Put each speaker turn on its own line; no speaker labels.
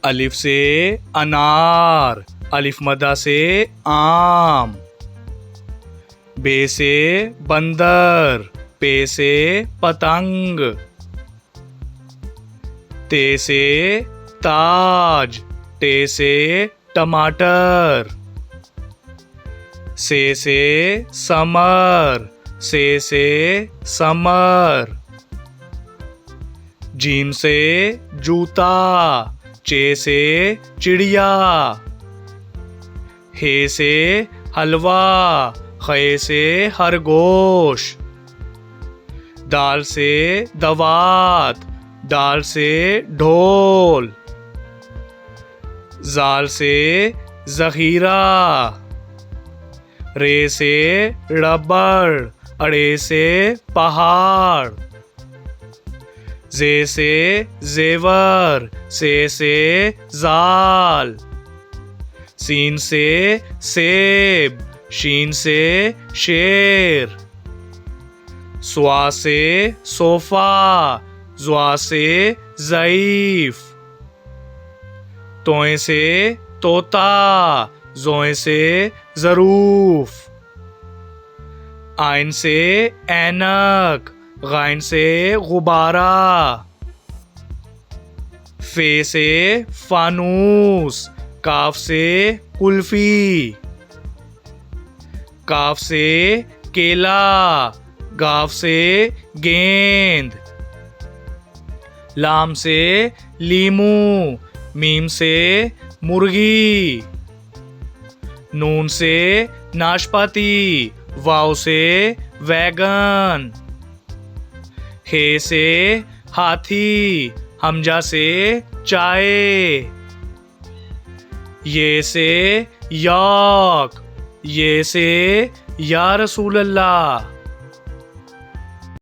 अलिफ से अनार, अलिफ मदा से आम। बे से बंदर, पे से पतंग। ते से ताज, टे से टमाटर। से समर, से समर। जीम से जूता, चे से चिड़िया। हे से हलवा, खे से खरगोश। दाल से दवात, दाल से ढोल। जाल से जखीरा। रे से रबड़, अड़े से पहाड़। जे से जेवर, से जाल। सीन से सेब, शीन से शेर। स्वा से सोफा, ज़्वा से ज़ईफ। तोए से तोता, ज़ोए से ज़रूफ। आइन से ऐनक, गाइन से गुब्बारा। फे से फानूस, काफ से कुल्फी। काफ से केला, गाफ से गेंद। लाम से लीमू, मीम से मुर्गी। नून से नाशपाती, वाव से वैगन। हे से हाथी, हमजा से चाय। ये से याक, ये से या रसूल अल्लाह।